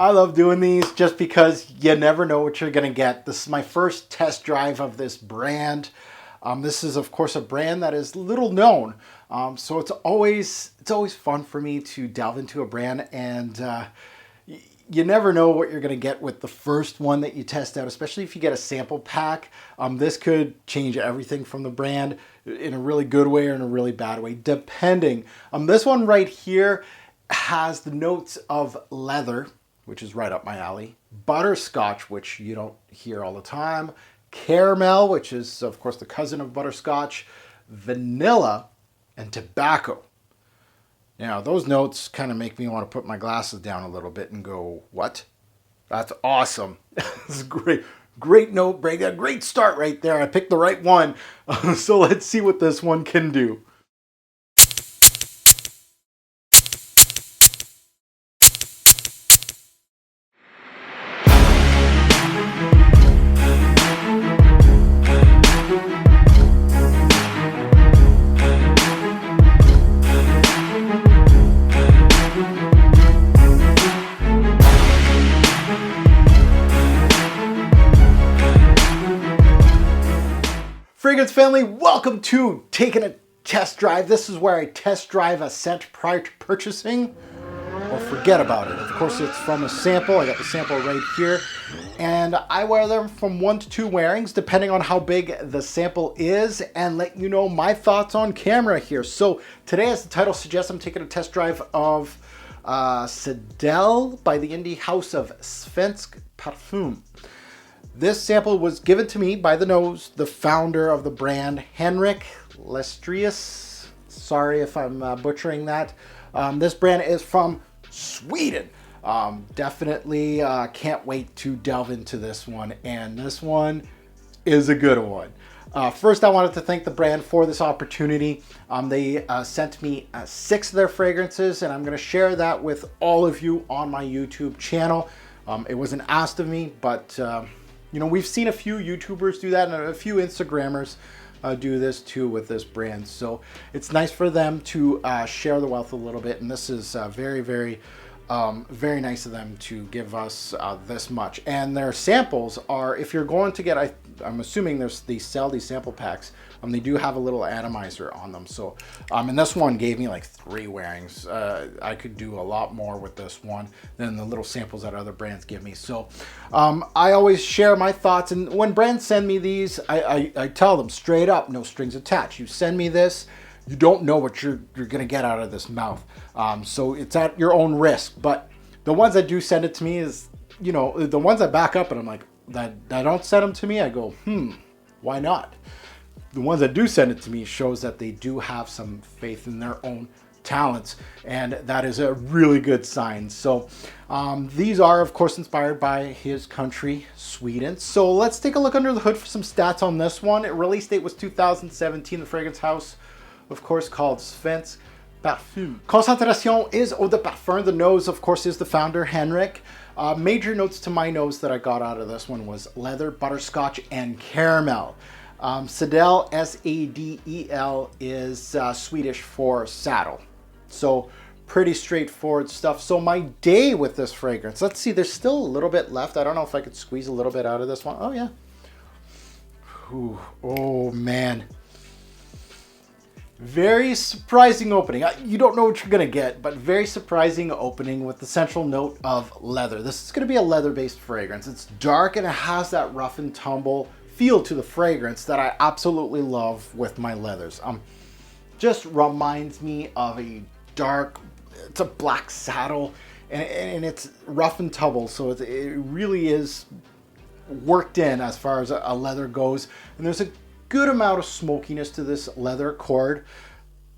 I love doing these just because you never know what you're going to get. This is my first test drive of this brand. This is, of course, a brand that is little known. So it's always fun for me to delve into a brand, and you never know what you're going to get with the first one that you test out, especially if you get a sample pack. This could change everything from the brand in a really good way or in a really bad way, depending. This one right here has the notes of leather, which is right up my alley, butterscotch, which you don't hear all the time, caramel, which is, of course, the cousin of butterscotch, vanilla, and tobacco. Now, those notes kind of make me want to put my glasses down a little bit and go, what? That's awesome. This is great. Great note break. A great start right there. I picked the right one. So let's see what this one can do. Fragrance family, welcome to Taking a Test Drive. This is where I test drive a scent prior to purchasing, or forget about it. Of course, it's from a sample. I got the sample right here, and I wear them from 1 to 2 wearings, depending on how big the sample is, and let you know my thoughts on camera here. So today, as the title suggests, I'm taking a test drive of Sadel by the indie house of Svensk Parfym. This sample was given to me by the founder of the brand, Henrik Lestrius. Sorry if I'm butchering that. This brand is from Sweden. Definitely can't wait to delve into this one. And this one is a good one. First, I wanted to thank the brand for this opportunity. They sent me 6 of their fragrances, and I'm going to share that with all of you on my YouTube channel. It wasn't asked of me, but you know, we've seen a few YouTubers do that, and a few Instagrammers do this too with this brand. So it's nice for them to share the wealth a little bit, and this is very, very nice of them to give us this much. And their samples are, if you're going to get, I'm assuming they sell these sample packs. They do have a little atomizer on them. So, and this one gave me like 3 wearings. I could do a lot more with this one than the little samples that other brands give me. So, I always share my thoughts. And when brands send me these, I tell them straight up, no strings attached. You send me this, you don't know what you're gonna get out of this mouth. So it's at your own risk. But the ones that do send it to me is, you know, the ones that back up and I'm like, that don't send them to me, I go, why not? The ones that do send it to me shows that they do have some faith in their own talents, and that is a really good sign. So these are, of course, inspired by his country, Sweden. So let's take a look under the hood for some stats on this one. Release date was 2017. The fragrance house, of course, called Svensk Parfym. Concentration is eau de parfum. The nose, of course, is the founder, Henrik. Major notes to my nose that I got out of this one was leather, butterscotch, and caramel. Sadel, S-A-D-E-L, is Swedish for saddle. So pretty straightforward stuff. So my day with this fragrance, let's see, there's still a little bit left. I don't know if I could squeeze a little bit out of this one. Oh yeah. Ooh, oh man. Very surprising opening. You don't know what you're gonna get, but very surprising opening with the central note of leather. This is gonna be a leather-based fragrance. It's dark and it has that rough and tumble feel to the fragrance that I absolutely love with my leathers. Just reminds me of a dark, it's a black saddle, and it's rough and tumble, so it really is worked in as far as a leather goes. And there's a good amount of smokiness to this leather cord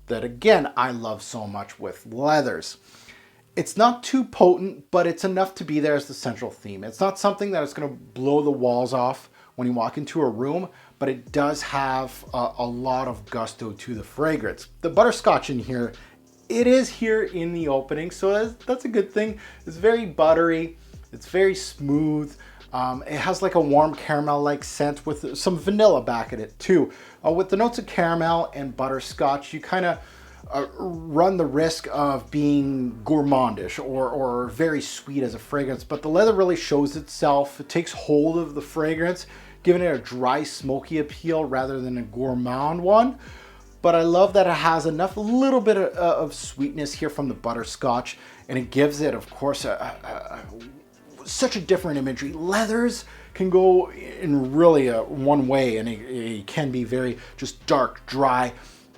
that, again, I love so much with leathers. It's not too potent, but it's enough to be there as the central theme. It's not something that is going to blow the walls off when you walk into a room, but it does have a lot of gusto to the fragrance. The butterscotch in here, it is here in the opening, so that's a good thing. It's very buttery, it's very smooth. It has like a warm caramel-like scent with some vanilla back in it too. With the notes of caramel and butterscotch, you kind of run the risk of being gourmandish or very sweet as a fragrance, but the leather really shows itself. It takes hold of the fragrance, giving it a dry, smoky appeal rather than a gourmand one. But I love that it has enough, a little bit of sweetness here from the butterscotch, and it gives it, of course, such a different imagery. Leathers can go in really one way, and it can be very just dark, dry,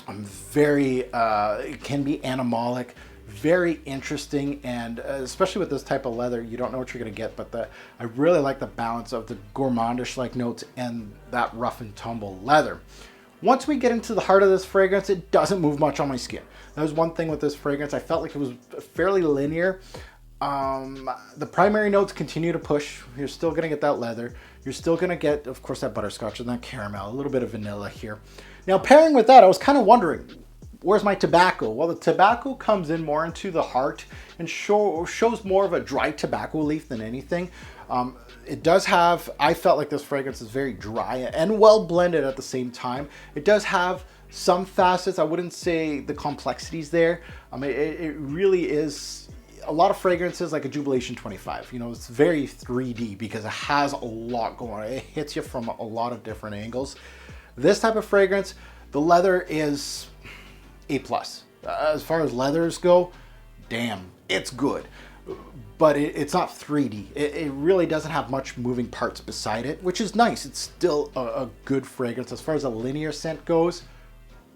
it can be animalic, very interesting, and especially with this type of leather, you don't know what you're going to get, but I really like the balance of the gourmandish-like notes and that rough and tumble leather. Once we get into the heart of this fragrance, it doesn't move much on my skin. That was one thing with this fragrance. I felt like it was fairly linear. The primary notes continue to push. You're still going to get that leather. You're still going to get, of course, that butterscotch and that caramel, a little bit of vanilla here. Now, pairing with that, I was kind of wondering, where's my tobacco? Well, the tobacco comes in more into the heart and shows more of a dry tobacco leaf than anything. It does have, I felt like this fragrance is very dry and well blended at the same time. It does have some facets. I wouldn't say the complexities there. It really is a lot of fragrances like a Jubilation 25. You know, it's very 3D because it has a lot going on. It hits you from a lot of different angles. This type of fragrance, the leather is A+. As far as leathers go, damn, it's good. But it's not 3D. It really doesn't have much moving parts beside it, which is nice. It's still a good fragrance. As far as a linear scent goes,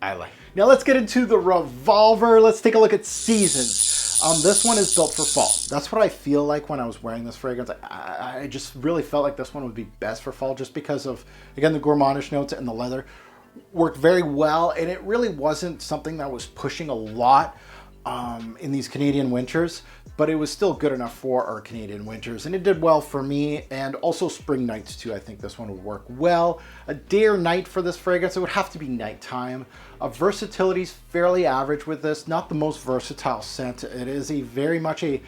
I like it. Now let's get into the revolver. Let's take a look at seasons. This one is built for fall. That's what I feel like when I was wearing this fragrance. I just really felt like this one would be best for fall just because of, again, the gourmandish notes and the leather worked very well. And it really wasn't something that was pushing a lot in these Canadian winters, but it was still good enough for our Canadian winters, and it did well for me, and also spring nights too. I think this one would work well. A day or night for this fragrance, it would have to be nighttime. Versatility is fairly average with this, not the most versatile scent. It is a very much a,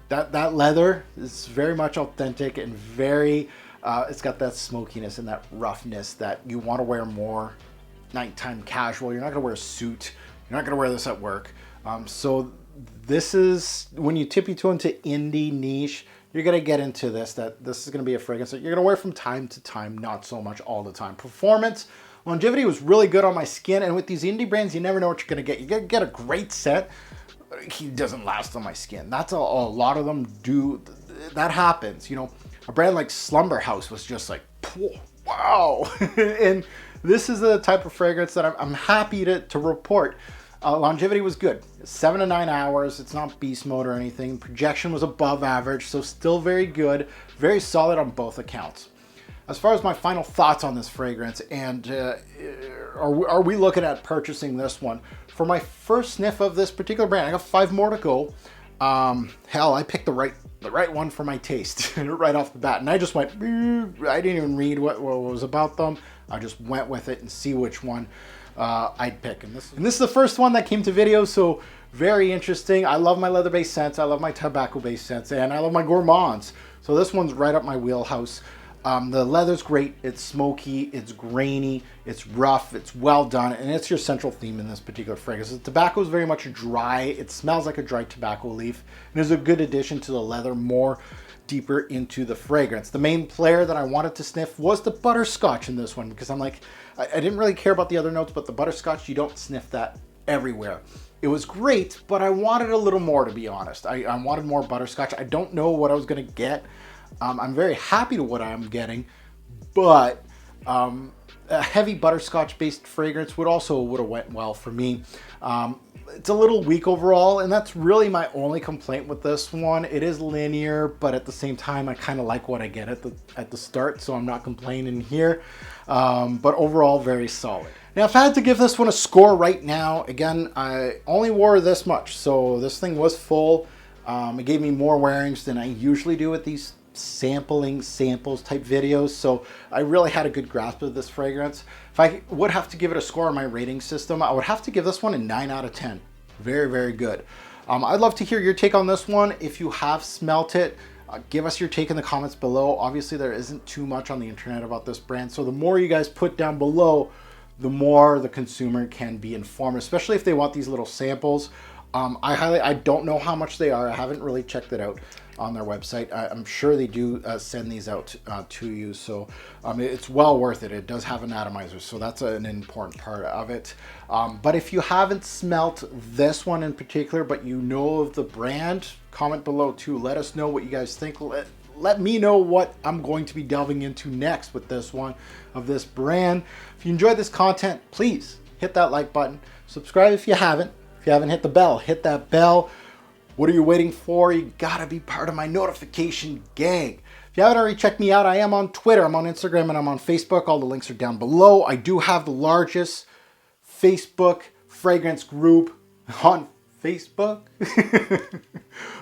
that leather is very much authentic and very, it's got that smokiness and that roughness that you want to wear more nighttime casual. You're not going to wear a suit. You're not going to wear this at work. So this is, when you tip your toe into indie niche, you're going to get into this, that this is going to be a fragrance that you're going to wear from time to time, not so much all the time. Performance, longevity was really good on my skin, and with these indie brands, you never know what you're going to get. You're going to get a great scent. He doesn't last on my skin. That's a lot of them do. That happens. You know, a brand like Slumber House was just like, wow. And this is the type of fragrance that I'm happy to report. Longevity was good, 7 to 9 hours. It's not beast mode or anything. Projection was above average, so still very good, very solid on both accounts. As far as my final thoughts on this fragrance, and are we looking at purchasing this one? For my first sniff of this particular brand, I got 5 more to go. Hell, I picked the right one for my taste right off the bat, and I just went, I didn't even read what was about them. I just went with it and see which one I'd pick. And this is the first one that came to video, so very interesting. I love my leather-based scents, I love my tobacco-based scents, and I love my gourmands. So this one's right up my wheelhouse. The leather's great, it's smoky, it's grainy, it's rough, it's well done, and it's your central theme in this particular fragrance. The tobacco is very much dry, it smells like a dry tobacco leaf, and is a good addition to the leather, more deeper into the fragrance. The main player that I wanted to sniff was the butterscotch in this one, because I'm like, I didn't really care about the other notes, but the butterscotch, you don't sniff that everywhere. It was great, but I wanted a little more, to be honest. I wanted more butterscotch. I don't know what I was going to get. I'm very happy to what I'm getting, but a heavy butterscotch based fragrance would have went well for me. It's a little weak overall, and that's really my only complaint with this one. It is linear, but at the same time, I kind of like what I get at the start, so I'm not complaining here. But overall, very solid. Now, if I had to give this one a score right now, again, I only wore this much, so this thing was full. It gave me more wearings than I usually do with these samples type videos, so I really had a good grasp of this fragrance. If I would have to give it a score on my rating system, I would have to give this one a 9 out of 10. Very, very good. I'd love to hear your take on this one. If you have smelt it, give us your take in the comments below. Obviously, there isn't too much on the internet about this brand, so the more you guys put down below, the more the consumer can be informed, especially if they want these little samples. I don't know how much they are. I haven't really checked it out on their website. I'm sure they do send these out to you. So it's well worth it. It does have an atomizer. So that's an important part of it. But if you haven't smelt this one in particular, but you know of the brand, comment below too. Let us know what you guys think. Let me know what I'm going to be delving into next with this one of this brand. If you enjoyed this content, please hit that like button. Subscribe if you haven't. If you haven't hit the bell, hit that bell. What are you waiting for? You gotta be part of my notification gang. If you haven't already checked me out, I am on Twitter, I'm on Instagram, and I'm on Facebook. All the links are down below. I do have the largest Facebook fragrance group on Facebook.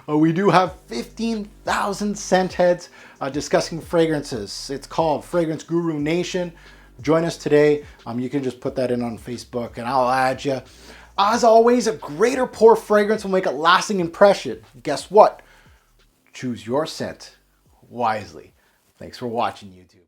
We do have 15,000 scent heads discussing fragrances. It's called Fragrance Guru Nation. Join us today. You can just put that in on Facebook and I'll add you. As always, a greater pour fragrance will make a lasting impression. Guess what? Choose your scent wisely. Thanks for watching, YouTube.